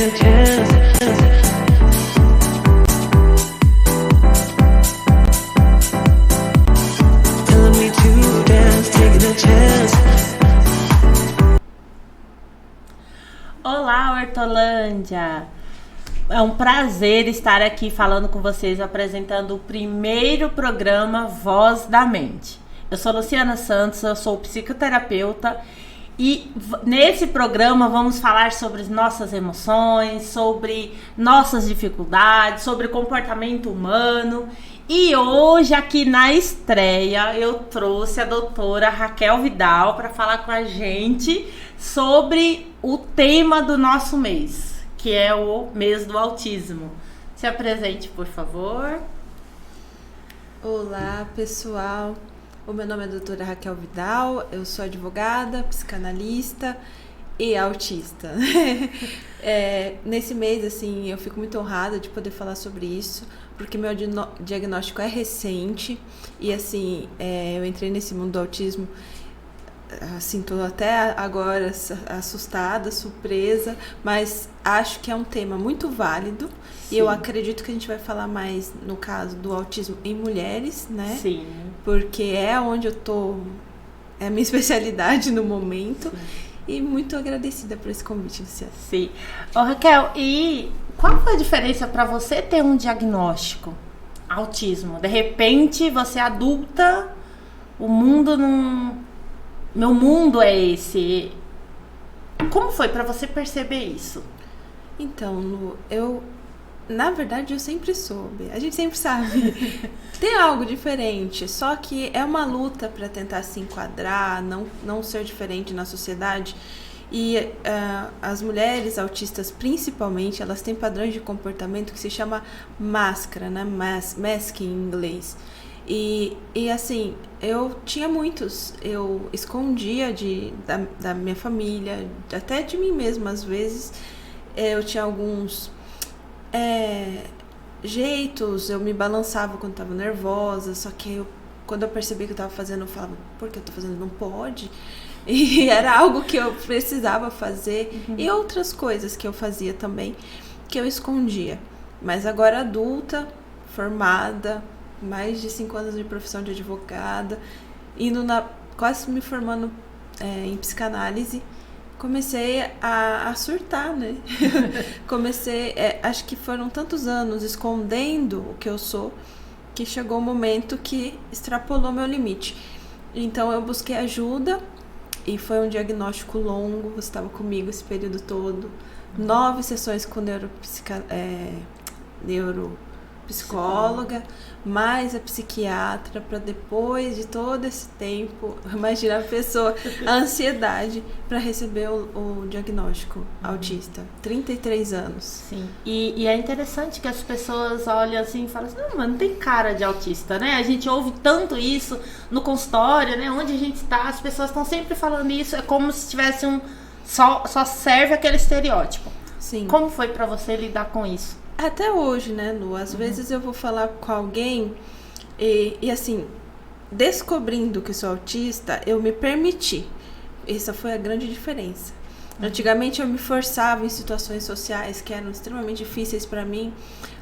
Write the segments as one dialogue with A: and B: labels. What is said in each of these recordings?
A: taking a chance. Telling me to dance, taking a chance.
B: Olá, Hortolândia! É um prazer estar aqui falando com vocês, apresentando o primeiro programa Voz da Mente. Eu sou Luciana Santos, eu sou psicoterapeuta e nesse programa vamos falar sobre nossas emoções, sobre nossas dificuldades, sobre comportamento humano. E hoje, aqui na estreia, eu trouxe a doutora Raquel Vidal para falar com a gente sobre o tema do nosso mês, que é o mês do autismo. Se apresente, por favor.
C: Olá, pessoal. O meu nome é doutora Raquel Vidal, eu sou advogada, psicanalista e autista. Nesse mês, assim, eu fico muito honrada de poder falar sobre isso, porque meu diagnóstico é recente e, assim, eu entrei nesse mundo do autismo, assim, tô até agora assustada, surpresa, mas acho que é um tema muito válido. Sim. E eu acredito que a gente vai falar mais, no caso do autismo em mulheres, né?
B: Sim.
C: Porque é onde eu tô, é a minha especialidade no momento. Sim. E muito agradecida por esse convite, Luciana.
B: Sim. Ô, Raquel, e qual foi a diferença para você ter um diagnóstico autismo? De repente, você é adulta, o mundo não... Meu mundo é esse. Como foi para você perceber isso?
C: Então, Lu, na verdade, eu sempre soube. A gente sempre sabe. Tem algo diferente, só que é uma luta para tentar se enquadrar, não ser diferente na sociedade. E as mulheres autistas, principalmente, elas têm padrões de comportamento que se chama máscara, né? Mask em inglês. E assim, eu tinha muitos, eu escondia da minha família, até de mim mesma às vezes. Eu tinha alguns jeitos, eu me balançava quando estava nervosa, só que quando eu percebi que eu estava fazendo, eu falava, por que eu estou fazendo? Não pode. E era algo que eu precisava fazer. Uhum. E outras coisas que eu fazia também, que eu escondia. Mas agora adulta, formada, mais de 5 anos de profissão de advogada, quase me formando em psicanálise, comecei a surtar, né? Comecei, acho que foram tantos anos escondendo o que eu sou, que chegou um momento que extrapolou meu limite. Então eu busquei ajuda e foi um diagnóstico longo, você estava comigo esse período todo, 9 sessões com neuropsicóloga, mais a psiquiatra, para depois de todo esse tempo, imagina a pessoa, a ansiedade para receber o diagnóstico autista, 33 anos.
B: Sim, e é interessante que as pessoas olham assim e falam assim, não tem cara de autista, né? A gente ouve tanto isso no consultório, né? Onde a gente está, as pessoas estão sempre falando isso, é como se tivesse só serve aquele estereótipo.
C: Sim.
B: Como foi para você lidar com isso?
C: Até hoje, né, Lu? Às vezes eu vou falar com alguém e assim, descobrindo que sou autista, eu me permiti. Essa foi a grande diferença. Antigamente eu me forçava em situações sociais que eram extremamente difíceis para mim.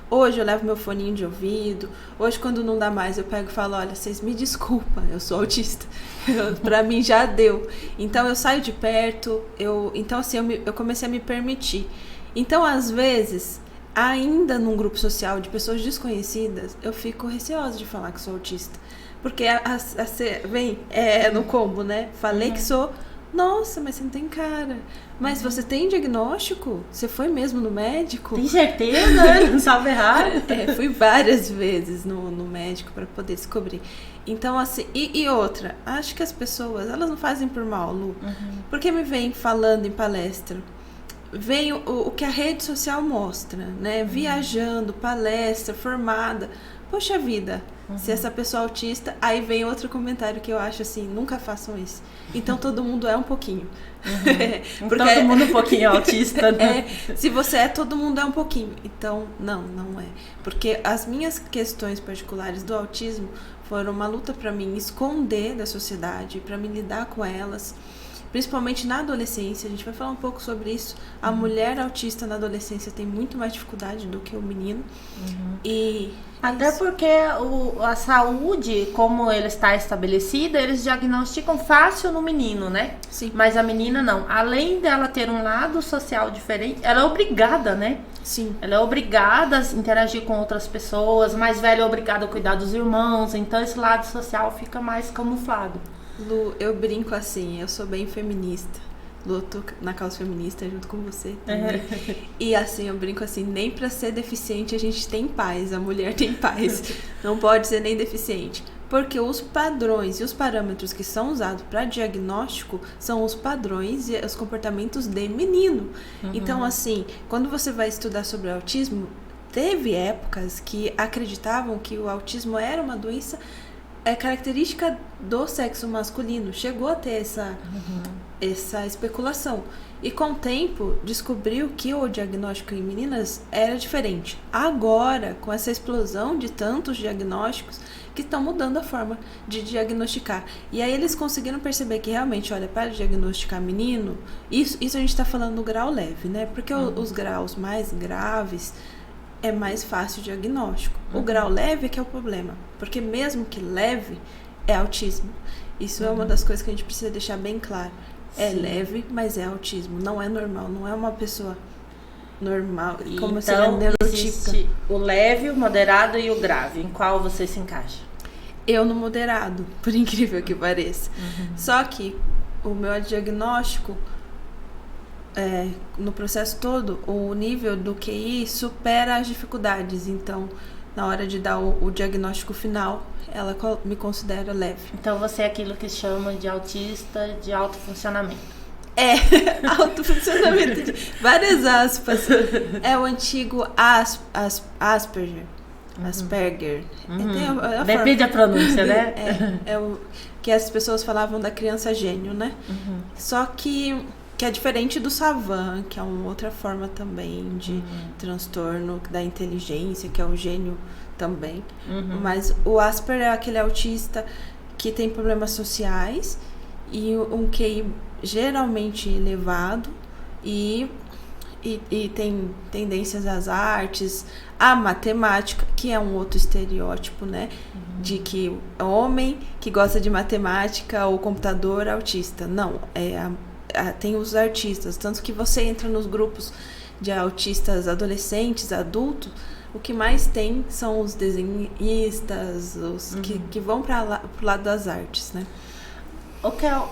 C: Hoje eu levo meu foninho de ouvido. Hoje, quando não dá mais, eu pego e falo, olha, vocês me desculpam, eu sou autista. Pra mim já deu. Então eu saio de perto. Então assim, eu comecei a me permitir. Então, às vezes, ainda num grupo social de pessoas desconhecidas, eu fico receosa de falar que sou autista. Porque vem no combo, né? Falei que sou, nossa, mas você não tem cara. Mas você tem diagnóstico? Você foi mesmo no médico?
B: Tem certeza? Não sabe errado?
C: Fui várias vezes no médico para poder descobrir. Então, assim, e outra, acho que as pessoas, elas não fazem por mal, Lu. Porque me vem falando em palestra, vem o que a rede social mostra, né? Viajando, palestra, formada. Poxa vida, se essa pessoa é autista, aí vem outro comentário que eu acho assim, nunca façam isso. Então todo mundo é um pouquinho.
B: Porque todo mundo um pouquinho autista, né?
C: Se você todo mundo é um pouquinho. Então, não é. Porque as minhas questões particulares do autismo foram uma luta para mim esconder da sociedade, para me lidar com elas. principalmente na adolescência. A gente vai falar um pouco sobre isso. A mulher autista na adolescência tem muito mais dificuldade do que o menino. E
B: até porque a saúde, como ele está estabelecida, eles diagnosticam fácil no menino, né?
C: Sim.
B: Mas a menina não. Além dela ter um lado social diferente, ela é obrigada, né?
C: Sim.
B: Ela é obrigada a interagir com outras pessoas, mais velha é obrigada a cuidar dos irmãos, então esse lado social fica mais camuflado.
C: Lu, eu brinco assim, eu sou bem feminista. Luto na causa feminista junto com você também. E assim, eu brinco assim, nem pra ser deficiente a gente tem paz, a mulher tem paz. Não pode ser nem deficiente. Porque os padrões e os parâmetros que são usados para diagnóstico são os padrões e os comportamentos de menino. Então, assim, quando você vai estudar sobre autismo, teve épocas que acreditavam que o autismo era uma doença característica do sexo masculino. Chegou a ter essa especulação. E com o tempo, descobriu que o diagnóstico em meninas era diferente. Agora, com essa explosão de tantos diagnósticos, que estão mudando a forma de diagnosticar. E aí eles conseguiram perceber que realmente, olha, para diagnosticar menino, isso a gente está falando no grau leve, né? Porque os graus mais graves é mais fácil o diagnóstico. O grau leve é que é o problema. Porque mesmo que leve, é autismo. Isso é uma das coisas que a gente precisa deixar bem claro. É leve, mas é autismo. Não é normal, não é uma pessoa normal. Como se ela é neurotípica.
B: Existe o leve, o moderado e o grave. Em qual você se encaixa?
C: Eu no moderado, por incrível que pareça. Só que o meu diagnóstico, no processo todo, o nível do QI supera as dificuldades. Então, na hora de dar o diagnóstico final, ela me considera leve.
B: Então você é aquilo que chama de autista de alto funcionamento.
C: Alto funcionamento, várias aspas. É o antigo Asperger. Asperger.
B: Depende da pronúncia, né?
C: É o que as pessoas falavam da criança gênio, né? Só que é diferente do Savant, que é uma outra forma também de transtorno da inteligência, que é o gênio também. Mas o Asperger é aquele autista que tem problemas sociais e um QI geralmente elevado e tem tendências às artes, à matemática, que é um outro estereótipo, né? De que homem que gosta de matemática ou computador autista. Não, tem os artistas, tanto que você entra nos grupos de autistas adolescentes, adultos, o que mais tem são os desenhistas, os que vão para o lado das artes, né?
B: O Kel,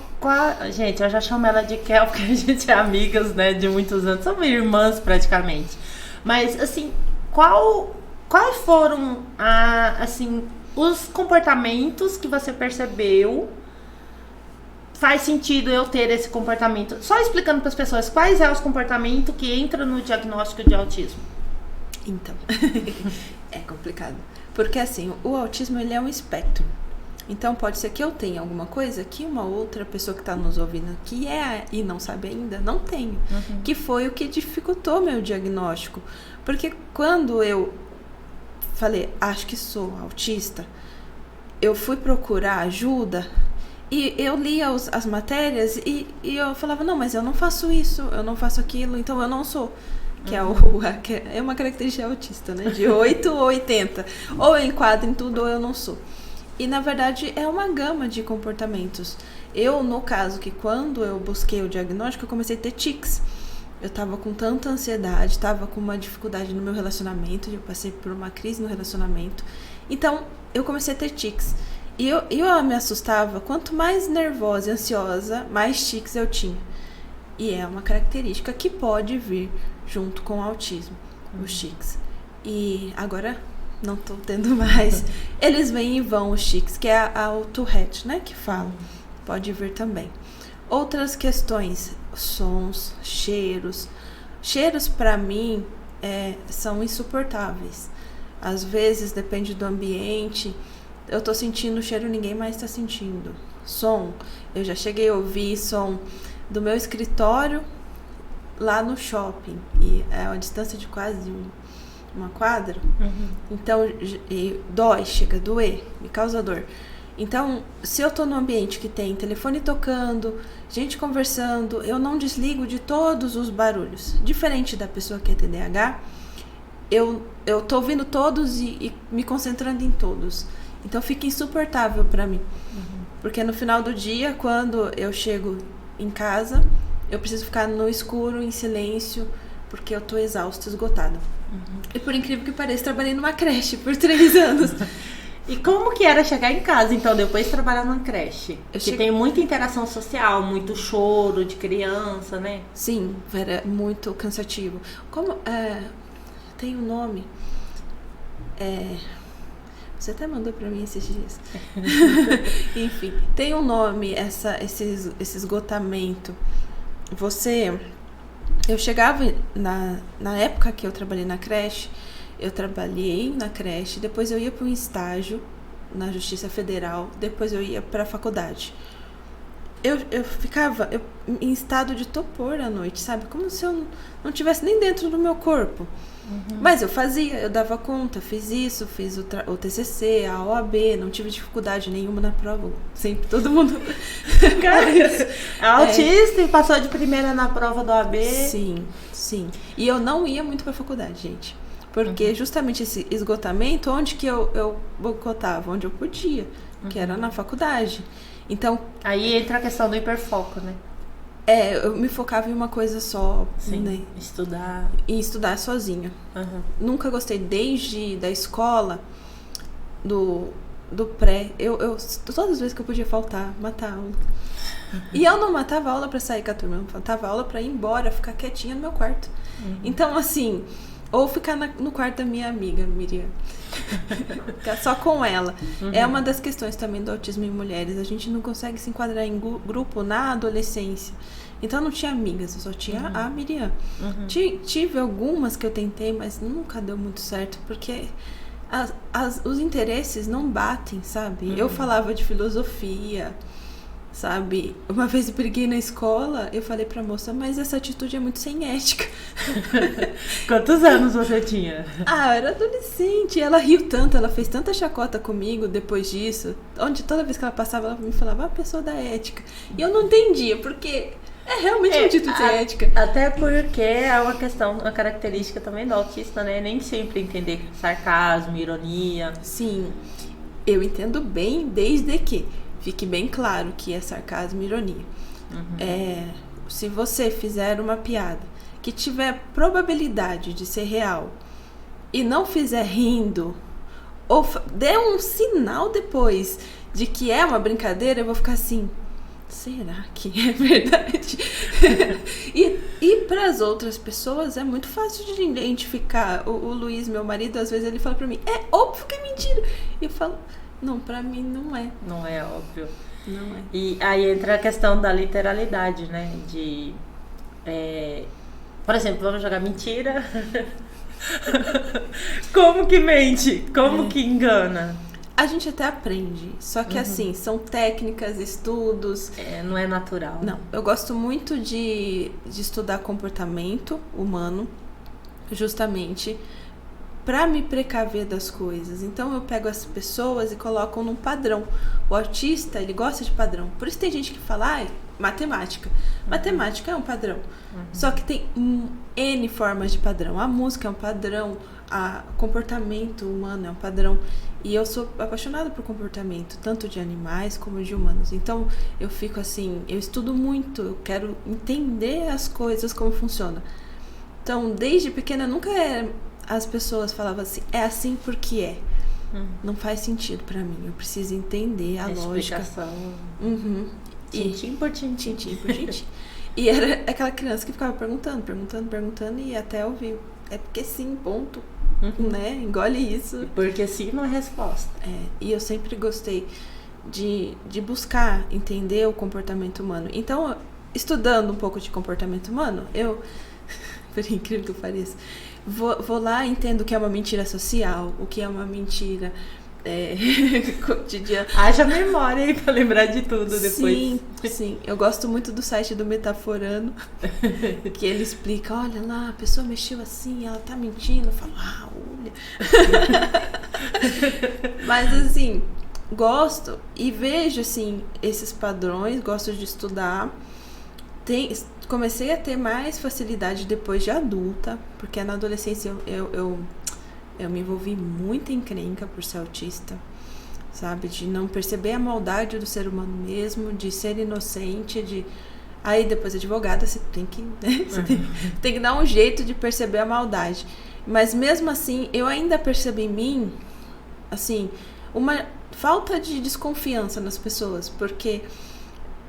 B: gente, eu já chamo ela de Kel porque a gente é amigas, né, de muitos anos, somos irmãs praticamente. Mas, assim, quais foram, assim, os comportamentos que você percebeu? Faz sentido eu ter esse comportamento? Só explicando para as pessoas quais são os comportamentos que entram no diagnóstico de autismo.
C: Então, é complicado. Porque, assim, o autismo, ele é um espectro. Então, pode ser que eu tenha alguma coisa que uma outra pessoa que está nos ouvindo aqui e não sabe ainda, não tenho. Que foi o que dificultou meu diagnóstico. Porque quando eu falei, acho que sou autista, eu fui procurar ajuda e eu lia as matérias e eu falava, não, mas eu não faço isso, eu não faço aquilo, então eu não sou. Que é uma característica autista, né? De 8 ou 80. Ou eu enquadro em tudo ou eu não sou. E, na verdade, é uma gama de comportamentos. Eu, no caso, que quando eu busquei o diagnóstico, eu comecei a ter tics. Eu tava com tanta ansiedade, tava com uma dificuldade no meu relacionamento, eu passei por uma crise no relacionamento. Então, eu comecei a ter tics. E eu me assustava, quanto mais nervosa e ansiosa, mais tics eu tinha. E é uma característica que pode vir junto com o autismo, os tics. E agora não tô tendo mais. Eles vêm e vão, os tics, que é o Tourette, né, que fala. Pode vir também. Outras questões, sons, cheiros. Cheiros, pra mim, são insuportáveis. Às vezes, depende do ambiente. Eu tô sentindo o cheiro, ninguém mais tá sentindo. Som, eu já cheguei a ouvir som do meu escritório lá no shopping. E é uma distância de quase uma quadra. Então, dói, chega a doer, me causa dor. Então, se eu tô num ambiente que tem telefone tocando, gente conversando, eu não desligo de todos os barulhos. Diferente da pessoa que é TDAH, eu tô ouvindo todos e me concentrando em todos. Então fica insuportável pra mim. Porque no final do dia, quando eu chego em casa, eu preciso ficar no escuro, em silêncio, porque eu tô exausta, esgotada. E por incrível que pareça, trabalhei numa creche por 3 anos.
B: E como que era chegar em casa, então, depois de trabalhar numa creche? Que tem muita interação social, muito choro de criança, né?
C: Sim, era muito cansativo. Como tem um nome? Você até mandou pra mim esses dias. Enfim, tem um nome esse esgotamento. Eu chegava na época que eu trabalhei na creche, depois eu ia para um estágio na Justiça Federal, depois eu ia para a faculdade. Eu ficava em estado de torpor à noite, sabe? Como se eu não estivesse nem dentro do meu corpo. Mas eu dava conta, fiz isso, fiz o TCC, a OAB, não tive dificuldade nenhuma na prova. Sempre todo mundo...
B: Autista e passou de primeira na prova do OAB.
C: Sim. E eu não ia muito pra faculdade, gente. Porque justamente esse esgotamento, onde que eu boicotava? Onde eu podia, que era na faculdade. Então... Aí
B: entra a questão do hiperfoco, né?
C: Eu me focava em uma coisa só.
B: Sim,
C: né?
B: Estudar.
C: E estudar sozinha. Nunca gostei, desde da escola, do pré. Todas as vezes que eu podia faltar, matar aula. E eu não matava aula pra sair com a turma, eu matava aula pra ir embora, ficar quietinha no meu quarto. Então, assim... Ou ficar no quarto da minha amiga, Miriam. Ficar só com ela. É uma das questões também do autismo em mulheres. A gente não consegue se enquadrar em grupo na adolescência. Então não tinha amigas, eu só tinha a Miriam. Tive algumas que eu tentei, mas nunca deu muito certo. Porque os interesses não batem, sabe? Eu falava de filosofia, sabe? Uma vez eu briguei na escola, eu falei pra moça, mas essa atitude é muito sem ética.
B: Quantos anos você tinha?
C: Eu era adolescente. Ela riu tanto, ela fez tanta chacota comigo depois disso. Onde toda vez que ela passava, ela me falava, a pessoa da ética. E eu não entendia, porque é realmente uma atitude sem ética.
B: Até porque é uma característica também do autista, né? Nem sempre entender sarcasmo, ironia.
C: Sim, eu entendo bem, desde que fique bem claro que é sarcasmo e ironia. Se você fizer uma piada que tiver probabilidade de ser real e não fizer rindo, ou der um sinal depois de que é uma brincadeira, eu vou ficar assim, será que é verdade? E para as outras pessoas é muito fácil de identificar. O Luiz, meu marido, às vezes ele fala para mim, é óbvio que é mentira. E eu falo, não, pra mim não é.
B: Não é óbvio.
C: Não é.
B: E aí entra a questão da literalidade, né? Por exemplo, vamos jogar mentira. Como que mente? Como que engana?
C: A gente até aprende. Só que assim, são técnicas, estudos.
B: Não é natural.
C: Não. Eu gosto muito de estudar comportamento humano, justamente para me precaver das coisas. Então eu pego as pessoas e coloco num padrão. O autista, ele gosta de padrão. Por isso tem gente que fala, matemática. Matemática é um padrão. Só que tem N formas de padrão. A música é um padrão, o comportamento humano é um padrão. E eu sou apaixonada por comportamento, tanto de animais como de humanos. Então eu fico assim, eu estudo muito, eu quero entender as coisas, como funciona. Então, desde pequena, as pessoas falavam assim, é assim porque é. Não faz sentido pra mim. Eu preciso entender a lógica.
B: Tintim por tintim.
C: E era aquela criança que ficava perguntando e até ouvir. É porque sim, ponto. Né? Engole isso.
B: Porque sim não é resposta.
C: E eu sempre gostei de buscar entender o comportamento humano. Então, estudando um pouco de comportamento humano, por incrível que pareça, vou lá e entendo o que é uma mentira social, o que é uma mentira cotidiana.
B: Haja memória aí pra lembrar de tudo depois.
C: Sim. Eu gosto muito do site do Metaforando, que ele explica, olha lá, a pessoa mexeu assim, ela tá mentindo. Eu falo, olha. Mas assim, gosto e vejo, assim, esses padrões, gosto de estudar. Comecei a ter mais facilidade depois de adulta, porque na adolescência eu me envolvi muito em encrenca por ser autista, sabe? De não perceber a maldade do ser humano mesmo, de ser inocente, Aí depois advogada, você tem que, né? Você tem que dar um jeito de perceber a maldade. Mas mesmo assim, eu ainda percebi em mim, assim, uma falta de desconfiança nas pessoas, porque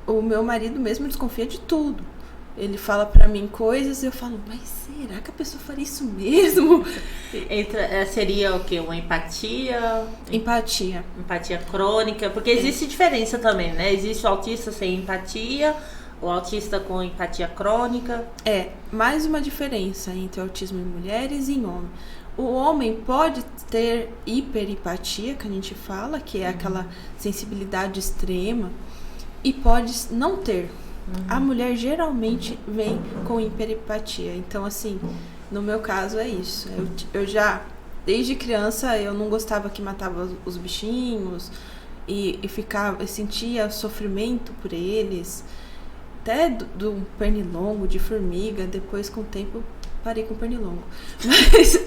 C: o meu marido mesmo desconfia de tudo. Ele fala pra mim coisas e eu falo, mas será que a pessoa faria isso mesmo?
B: Seria o quê? Uma empatia?
C: Empatia.
B: Empatia crônica? Porque existe diferença também, né? Existe o autista sem empatia, o autista com empatia crônica.
C: Mais uma diferença entre autismo em mulheres e em homens. O homem pode ter hiperempatia, que a gente fala, que é aquela sensibilidade extrema, e pode não ter. A mulher geralmente vem com hiperempatia. Então, assim, no meu caso é isso. Eu já, desde criança, eu não gostava que matava os bichinhos e eu sentia sofrimento por eles. Até do pernilongo, de formiga. Depois, com o tempo, parei com o pernilongo. Mas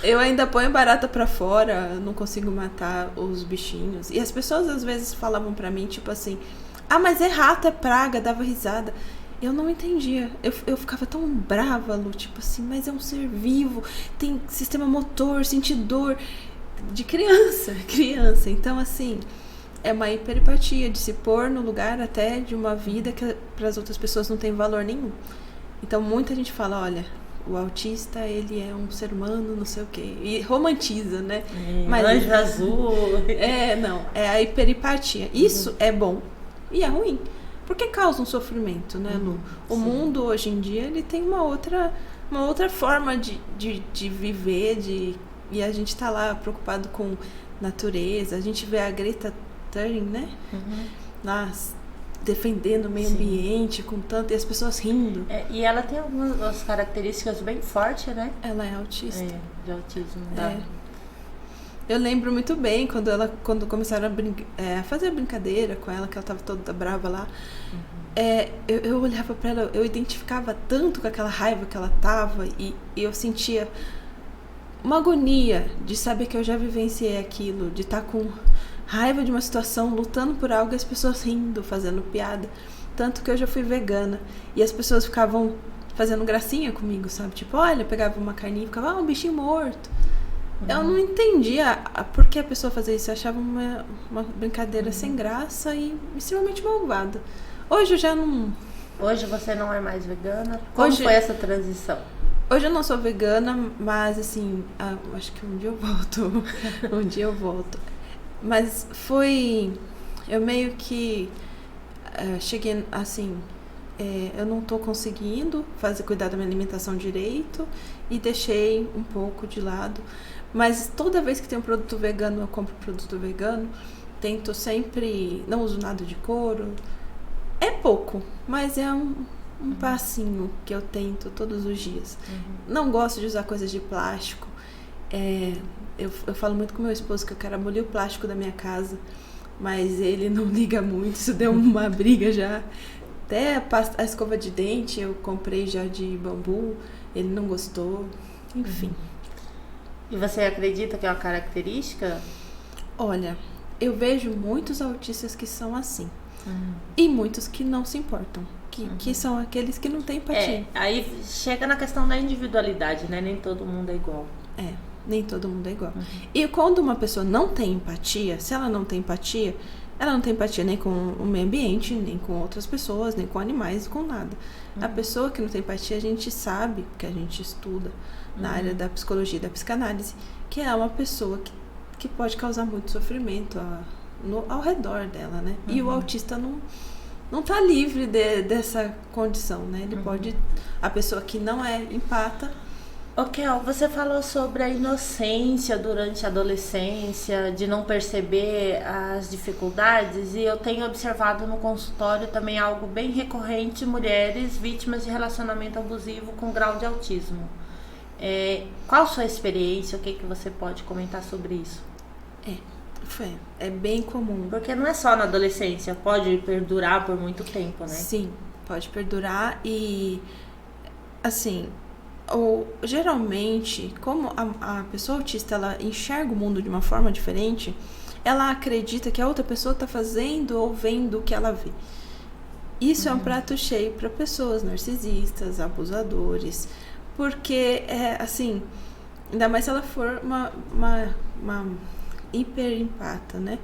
C: eu ainda ponho barata pra fora, não consigo matar os bichinhos. E as pessoas às vezes falavam pra mim, tipo assim, mas é rato, é praga, dava risada. Eu não entendia. Eu ficava tão brava, Lu, tipo assim, mas é um ser vivo, tem sistema motor, sente dor. De criança. Então, assim, é uma hiperempatia de se pôr no lugar até de uma vida que para as outras pessoas não tem valor nenhum. Então, muita gente fala, olha, o autista, ele é um ser humano, não sei o quê. E romantiza, né?
B: Mas anjo azul.
C: Não. É a hiperempatia. Isso é bom e é ruim. Porque causa um sofrimento, né, Lu? O mundo, hoje em dia, ele tem uma outra forma de viver, e a gente tá lá preocupado com natureza. A gente vê a Greta Thunberg, né? Defendendo o meio ambiente com tanto, e as pessoas rindo.
B: E ela tem algumas características bem fortes, né?
C: Ela é autista.
B: De autismo.
C: Eu lembro muito bem quando começaram a fazer a brincadeira com ela, que ela tava toda brava lá. Eu olhava pra ela, eu identificava tanto com aquela raiva que ela tava, e eu sentia uma agonia de saber que eu já vivenciei aquilo, de estar com raiva de uma situação, lutando por algo, e as pessoas rindo, fazendo piada. Tanto que eu já fui vegana e as pessoas ficavam fazendo gracinha comigo, sabe? Tipo, olha, pegava uma carninha e ficava, um bichinho morto. Eu não entendia por que a pessoa fazia isso. Eu achava uma brincadeira sem graça e extremamente malvada. Hoje eu já não...
B: Hoje você não é mais vegana? Como foi essa transição?
C: Hoje eu não sou vegana, mas assim, acho que um dia eu volto. Mas eu meio que cheguei assim, eu não tô conseguindo cuidar da minha alimentação direito e deixei um pouco de lado. Mas toda vez que tem um produto vegano, eu compro produto vegano. Tento sempre, não uso nada de couro. É pouco, mas é um passinho que eu tento todos os dias. Não gosto de usar coisas de plástico. Eu falo muito com meu esposo que eu quero abolir o plástico da minha casa, mas ele não liga muito. Isso deu uma briga já. Até a escova de dente eu comprei já de bambu, ele não gostou. Enfim.
B: E você acredita que é uma característica?
C: Olha, eu vejo muitos autistas que são assim. E muitos que não se importam. Que são aqueles que não têm empatia.
B: Aí chega na questão da individualidade, né? Nem todo mundo é igual.
C: Nem todo mundo é igual. E quando uma pessoa não tem empatia, se ela não tem empatia, ela não tem empatia nem com o meio ambiente, nem com outras pessoas, nem com animais, com nada. A pessoa que não tem empatia, a gente sabe, porque a gente estuda na área da psicologia e da psicanálise, que é uma pessoa que pode causar muito sofrimento ao redor dela, né? E o autista não tá livre dessa condição, né? Ele pode... A pessoa que não é empata...
B: Kel, você falou sobre a inocência durante a adolescência, de não perceber as dificuldades, e eu tenho observado no consultório também algo bem recorrente, mulheres vítimas de relacionamento abusivo com grau de autismo. Qual a sua experiência? O que você pode comentar sobre isso?
C: É bem comum.
B: Porque não é só na adolescência, pode perdurar por muito tempo, né?
C: Sim, pode perdurar e, assim, geralmente, como a pessoa autista, ela enxerga o mundo de uma forma diferente, ela acredita que a outra pessoa está fazendo ou vendo o que ela vê. Isso é um prato cheio para pessoas narcisistas, abusadores, porque, assim, ainda mais se ela for uma hiperempata, né?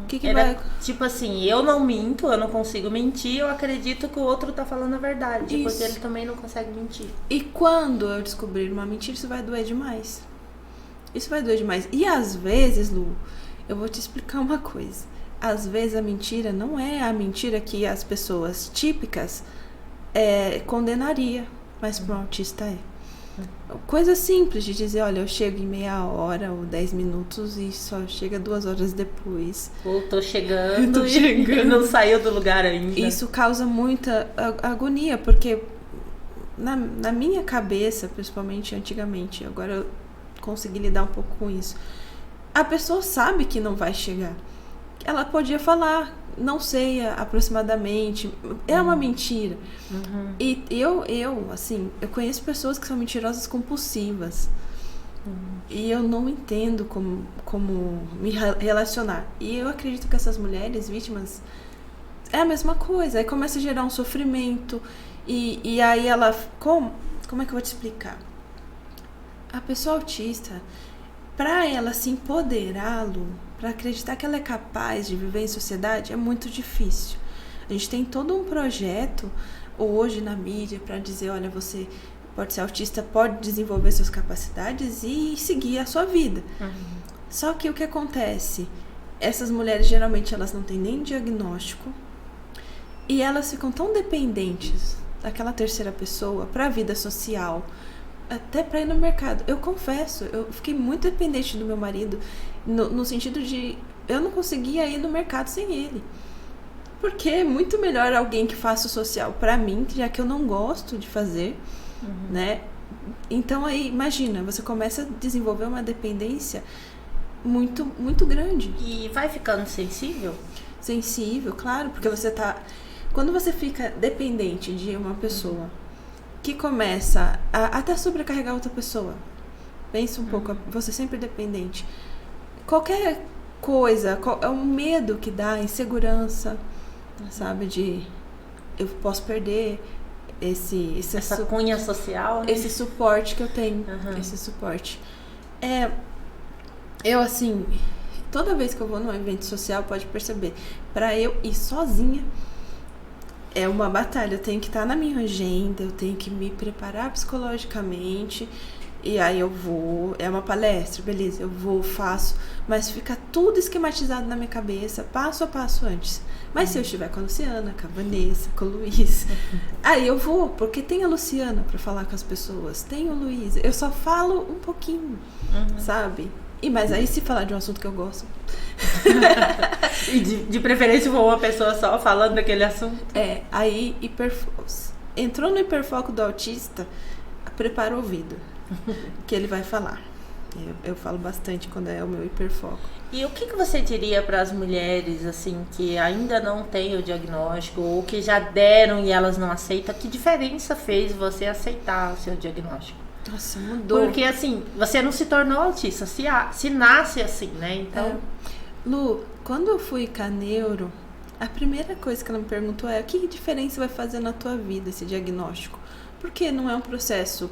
C: O que vai...
B: Tipo assim, eu não minto, eu não consigo mentir, eu acredito que o outro tá falando a verdade,
C: Isso.
B: porque ele também não consegue mentir.
C: E quando eu descobrir uma mentira, isso vai doer demais. Isso vai doer demais. E às vezes, Lu, eu vou te explicar uma coisa. Às vezes a mentira não é a mentira que as pessoas típicas condenaria, mas para um autista é. Coisa simples de dizer, olha, eu chego em meia hora ou 10 minutos e só chega 2 horas depois.
B: Ou tô chegando e não saiu do lugar ainda.
C: Isso causa muita agonia, porque na minha cabeça, principalmente antigamente, agora eu consegui lidar um pouco com isso. A pessoa sabe que não vai chegar. Ela podia falar, não sei aproximadamente, é uma mentira. E eu conheço pessoas que são mentirosas compulsivas. E eu não entendo como me relacionar. E eu acredito que essas mulheres vítimas é a mesma coisa. Aí começa a gerar um sofrimento. E aí ela... Como é que eu vou te explicar? A pessoa autista, para ela se empoderá-lo, para acreditar que ela é capaz de viver em sociedade, é muito difícil. A gente tem todo um projeto hoje na mídia para dizer, olha, você pode ser autista, pode desenvolver suas capacidades e seguir a sua vida. Só que o que acontece? Essas mulheres, geralmente, elas não têm nem diagnóstico e elas ficam tão dependentes daquela terceira pessoa para a vida social, até para ir no mercado. Eu confesso, eu fiquei muito dependente do meu marido no sentido de eu não conseguia ir no mercado sem ele. Porque é muito melhor alguém que faça o social para mim, já que eu não gosto de fazer, né? Então aí, imagina, você começa a desenvolver uma dependência muito, muito grande.
B: E vai ficando sensível?
C: Sensível, claro, porque você tá... Quando você fica dependente de uma pessoa que começa a até sobrecarregar outra pessoa, pensa um pouco, você sempre dependente. Qualquer coisa, é um medo que dá, insegurança, sabe, de eu posso perder
B: essa cunha social, né?
C: Esse suporte que eu tenho, esse suporte. Eu, assim, toda vez que eu vou num evento social, pode perceber, para eu ir sozinha, é uma batalha. Eu tenho que estar na minha agenda, eu tenho que me preparar psicologicamente. E aí eu vou, é uma palestra, beleza, eu vou, faço, mas fica tudo esquematizado na minha cabeça, passo a passo antes. Mas se eu estiver com a Luciana, com a Vanessa, com o Luiz, aí eu vou, porque tem a Luciana pra falar com as pessoas, tem o Luiz, eu só falo um pouquinho, sabe? Mas aí se falar de um assunto que eu gosto...
B: E de preferência for uma pessoa só falando daquele assunto.
C: Aí entrou no hiperfoco do autista, prepara o ouvido. Que ele vai falar. Eu falo bastante quando é o meu hiperfoco.
B: E o que você diria para as mulheres assim que ainda não têm o diagnóstico ou que já deram e elas não aceitam? Que diferença fez você aceitar o seu diagnóstico?
C: Nossa, mudou.
B: Porque assim, você não se tornou autista, se nasce assim, né? Então,
C: Lu, quando eu fui com a neuro, a primeira coisa que ela me perguntou é: o que diferença vai fazer na tua vida esse diagnóstico? Porque não é um processo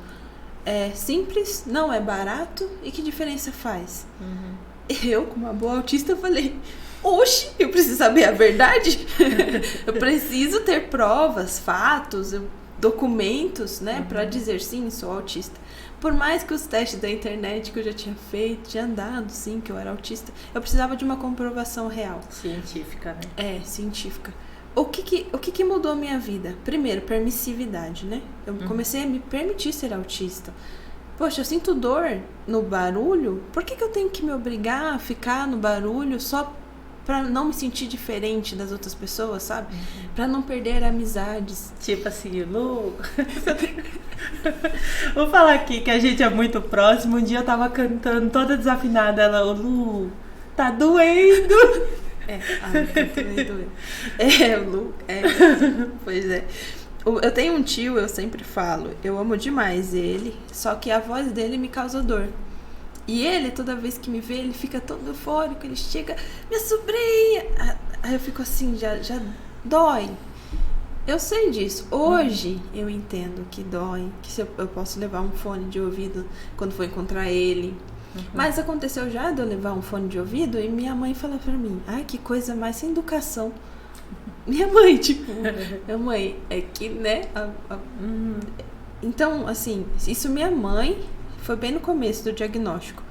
C: simples, não é barato, e que diferença faz? Eu, como uma boa autista, falei: oxe, eu preciso saber a verdade. Eu preciso ter provas, fatos, documentos, né, para dizer sim, sou autista. Por mais que os testes da internet que eu já tinha feito, tinha dado sim que eu era autista, eu precisava de uma comprovação real.
B: Científica, né?
C: Científica. O que mudou a minha vida? Primeiro, permissividade, né? Eu comecei a me permitir ser autista. Poxa, eu sinto dor no barulho, por que eu tenho que me obrigar a ficar no barulho só pra não me sentir diferente das outras pessoas, sabe? Pra não perder amizades.
B: Tipo assim, Lu... Vou falar aqui que a gente é muito próximo. Um dia eu tava cantando toda desafinada, ela, Lu... Tá doendo.
C: Tá doendo. Lu, pois é. Eu tenho um tio, eu sempre falo, eu amo demais ele, só que a voz dele me causa dor. E ele, toda vez que me vê, ele fica todo eufórico, ele chega, minha sobrinha! Aí eu fico assim, já dói. Eu sei disso. Hoje eu entendo que dói, que eu posso levar um fone de ouvido quando for encontrar ele. Mas aconteceu já de eu levar um fone de ouvido e minha mãe fala pra mim, ai, que coisa mais sem educação. Minha mãe, tipo, minha mãe, é que, né? Então, assim, isso minha mãe foi bem no começo do diagnóstico.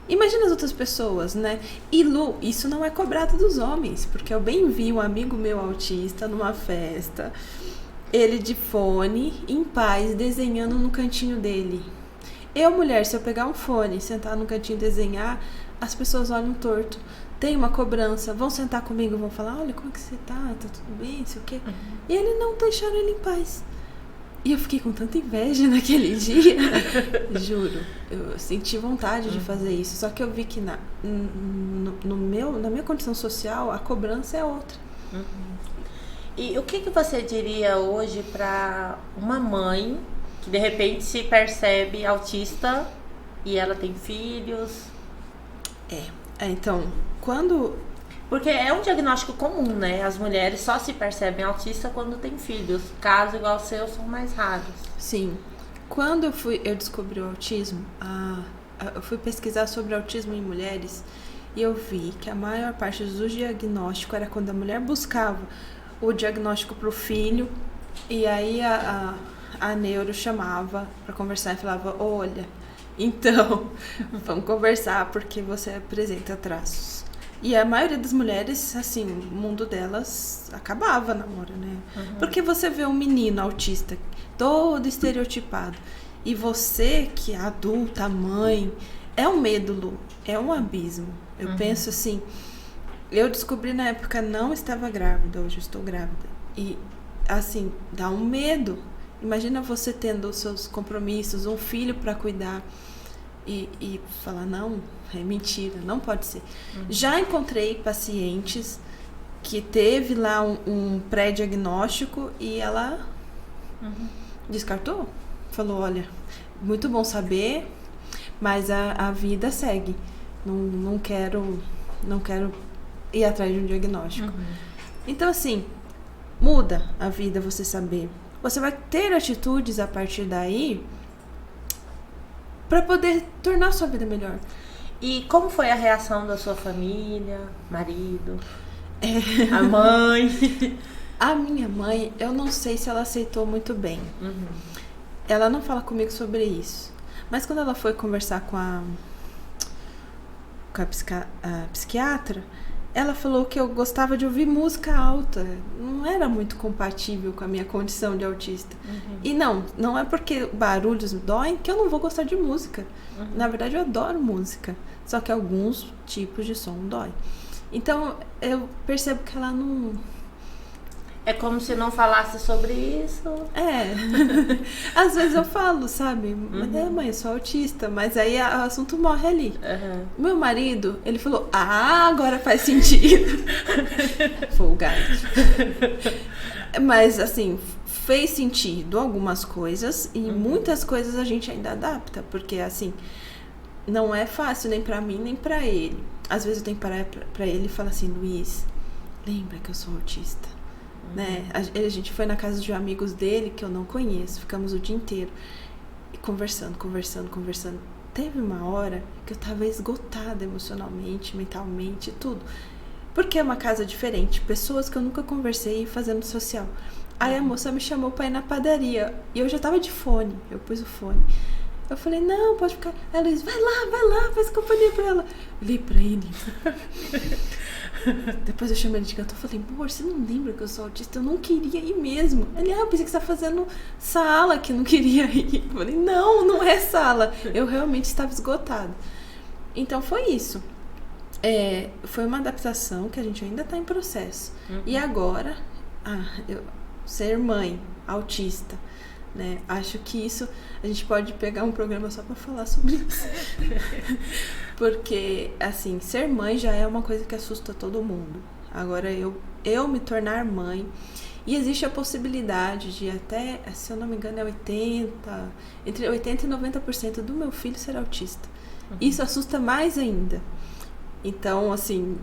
C: Imagina as outras pessoas, né? E Lu, isso não é cobrado dos homens, porque eu bem vi um amigo meu autista numa festa, ele de fone, em paz, desenhando no cantinho dele. Eu, mulher, se eu pegar um fone, sentar no cantinho e desenhar, as pessoas olham torto. Tem uma cobrança, vão sentar comigo, vão falar, olha, como é que você tá tudo bem, sei o quê. E ele não deixaram ele em paz. E eu fiquei com tanta inveja naquele dia. Juro, eu senti vontade de fazer isso. Só que eu vi que na minha condição social, a cobrança é outra.
B: E o que você diria hoje para uma mãe que de repente se percebe autista e ela tem filhos?
C: Então, quando...
B: Porque é um diagnóstico comum, né? As mulheres só se percebem autista quando têm filhos. Casos igual o seu são mais raros.
C: Sim. Quando eu descobri o autismo, eu fui pesquisar sobre autismo em mulheres e eu vi que a maior parte do diagnóstico era quando a mulher buscava o diagnóstico para o filho e aí a neuro chamava para conversar e falava, olha, então, vamos conversar porque você apresenta traços. E a maioria das mulheres, assim, o mundo delas acabava na hora, né? Porque você vê um menino autista todo estereotipado e você, que é adulta, mãe, é um medo, Lu, é um abismo. Eu penso assim, eu descobri na época, não estava grávida, hoje eu estou grávida. E, assim, dá um medo. Imagina você tendo os seus compromissos, um filho para cuidar e falar, não, é mentira, não pode ser. Já encontrei pacientes que teve lá um pré-diagnóstico e ela descartou. Falou, olha, muito bom saber, mas a vida segue. Não quero ir atrás de um diagnóstico. Então, assim, muda a vida você saber. Você vai ter atitudes a partir daí para poder tornar a sua vida melhor.
B: E como foi a reação da sua família, marido, a mãe?
C: A minha mãe, eu não sei se ela aceitou muito bem. Ela não fala comigo sobre isso. Mas quando ela foi conversar com a psiquiatra, ela falou que eu gostava de ouvir música alta. Não era muito compatível com a minha condição de autista. E não é porque barulhos doem que eu não vou gostar de música. Na verdade, eu adoro música. Só que alguns tipos de som doem. Então, eu percebo que ela não...
B: É como se não falasse sobre isso.
C: Às vezes eu falo, sabe? Mas mãe, eu sou autista. Mas aí o assunto morre ali. Meu marido, ele falou, agora faz sentido. Folgado. Mas, assim, fez sentido algumas coisas. E muitas coisas a gente ainda adapta. Porque, assim, não é fácil nem pra mim, nem pra ele. Às vezes eu tenho que parar pra ele e falar assim, Luiz, lembra que eu sou autista? Né? A gente foi na casa de amigos dele que eu não conheço, ficamos o dia inteiro conversando. Teve uma hora que eu tava esgotada emocionalmente, mentalmente, tudo, porque é uma casa diferente, pessoas que eu nunca conversei fazendo social. Aí a moça me chamou pra ir na padaria e eu já tava de fone, eu pus o fone. Eu falei, não, pode ficar. Ela disse, vai lá, faz companhia pra ela. Olhei pra ele. Depois eu chamei ele de canto. Eu falei, amor, você não lembra que eu sou autista? Eu não queria ir mesmo. Ele, eu pensei que você tá fazendo sala, que não queria ir. Eu falei, não é sala. Eu realmente estava esgotada. Então foi isso. Foi uma adaptação que a gente ainda tá em processo. E agora, eu ser mãe autista, né? Acho que isso a gente pode pegar um programa só para falar sobre isso. Porque, assim, ser mãe já é uma coisa que assusta todo mundo. Agora, eu me tornar mãe, e existe a possibilidade de até, se eu não me engano, entre 80% e 90% do meu filho ser autista. Isso assusta mais ainda. Então, assim,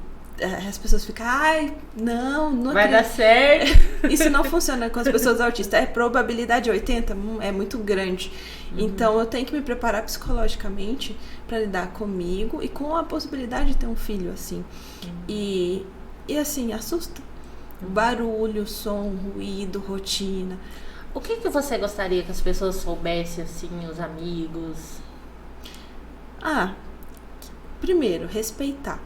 C: as pessoas ficam, ai, não
B: vai dar certo.
C: Isso não funciona com as pessoas autistas. É probabilidade 80, é muito grande. Então eu tenho que me preparar psicologicamente para lidar comigo e com a possibilidade de ter um filho assim. E assim, assusta. Barulho, som, ruído, rotina.
B: O que você gostaria que as pessoas soubessem, assim, os amigos?
C: Primeiro, respeitar.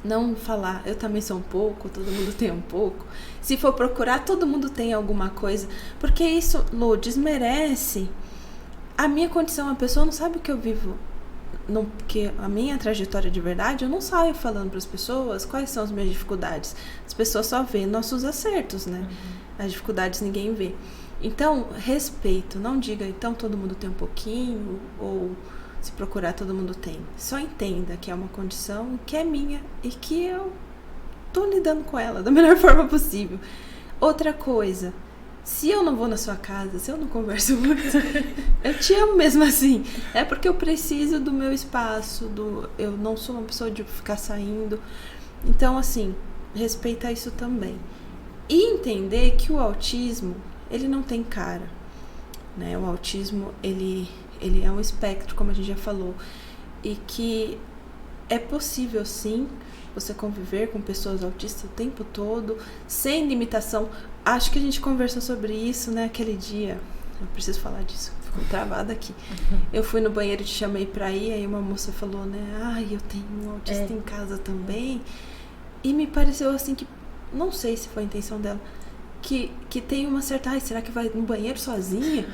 C: Não falar, eu também sou um pouco, todo mundo tem um pouco. Se for procurar, todo mundo tem alguma coisa. Porque isso, Lu, desmerece a minha condição. A pessoa não sabe o que eu vivo. Porque a minha trajetória de verdade, eu não saio falando para as pessoas quais são as minhas dificuldades. As pessoas só vêem nossos acertos, né? As dificuldades ninguém vê. Então, respeito. Não diga, então todo mundo tem um pouquinho, ou... se procurar, todo mundo tem. Só entenda que é uma condição que é minha e que eu tô lidando com ela da melhor forma possível. Outra coisa, se eu não vou na sua casa, se eu não converso muito, eu te amo mesmo assim. É porque eu preciso do meu espaço, eu não sou uma pessoa de ficar saindo. Então, assim, respeitar isso também. E entender que o autismo, ele não tem cara, né? O autismo, ele é um espectro, como a gente já falou, e que é possível, sim, você conviver com pessoas autistas o tempo todo, sem limitação. Acho que a gente conversou sobre isso, né, aquele dia. Eu preciso falar disso, ficou travada aqui. Eu fui no banheiro e te chamei pra ir, aí uma moça falou, né, eu tenho um autista em casa também. E me pareceu assim que, não sei se foi a intenção dela, que tem uma certa... será que vai no banheiro sozinha?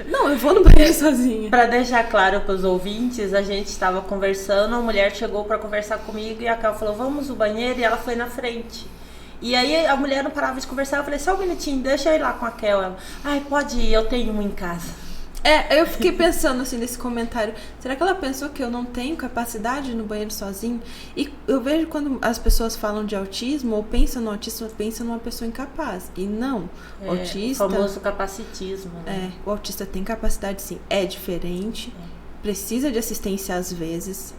C: Não, eu vou no banheiro sozinha.
B: Para deixar claro para os ouvintes, a gente estava conversando, a mulher chegou para conversar comigo e a Kel falou, vamos no banheiro, e ela foi na frente. E aí a mulher não parava de conversar, eu falei, só um minutinho, deixa eu ir lá com a Kel. Ela, pode ir, eu tenho um em casa.
C: Eu fiquei pensando assim nesse comentário, será que ela pensou que eu não tenho capacidade de ir no banheiro sozinho? E eu vejo quando as pessoas falam de autismo ou pensam no autismo, pensam numa pessoa incapaz. E não, o autista...
B: O famoso capacitismo. Né?
C: O autista tem capacidade sim, é diferente, precisa de assistência às vezes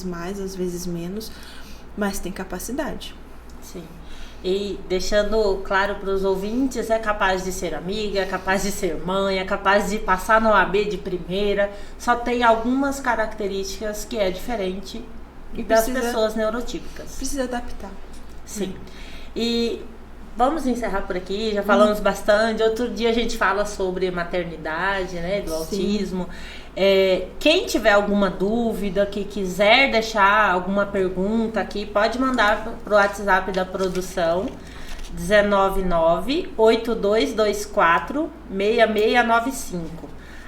C: mais, às vezes menos, mas tem capacidade.
B: Sim. E deixando claro para os ouvintes, é capaz de ser amiga, é capaz de ser mãe, é capaz de passar no AB de primeira, só tem algumas características que é diferente das pessoas neurotípicas.
C: Precisa adaptar.
B: Sim. E vamos encerrar por aqui, já falamos bastante. Outro dia a gente fala sobre maternidade, né, do autismo. Quem tiver alguma dúvida, que quiser deixar alguma pergunta aqui, pode mandar para o WhatsApp da produção 199-8224-6695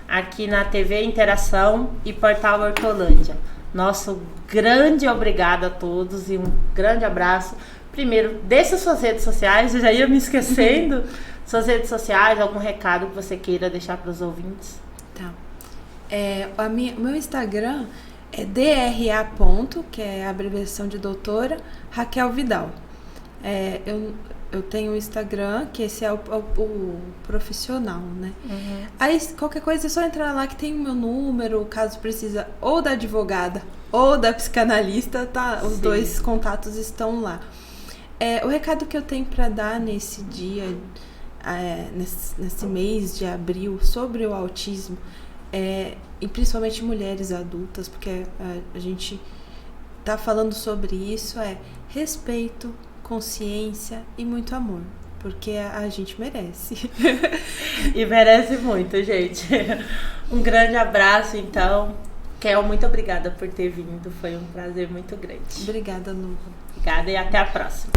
B: aqui na TV Interação e Portal Hortolândia. Nosso grande obrigado a todos e um grande abraço. Primeiro, deixa suas redes sociais, eu já ia me esquecendo. Suas redes sociais, algum recado que você queira deixar para os ouvintes?
C: Tá. Meu Instagram é DRA. Que é a abreviação de doutora Raquel Vidal. Eu tenho o Instagram, que esse é o profissional, né? Aí qualquer coisa é só entrar lá que tem o meu número, caso precisa ou da advogada ou da psicanalista, tá? Os dois contatos estão lá. O recado que eu tenho para dar nesse dia, nesse mês de abril, sobre o autismo, e principalmente mulheres adultas, porque a gente tá falando sobre isso, respeito, consciência e muito amor, porque a gente merece.
B: E merece muito, gente. Um grande abraço, então. Kel, muito obrigada por ter vindo, foi um prazer muito grande.
C: Obrigada, Lu.
B: Obrigada e até a próxima.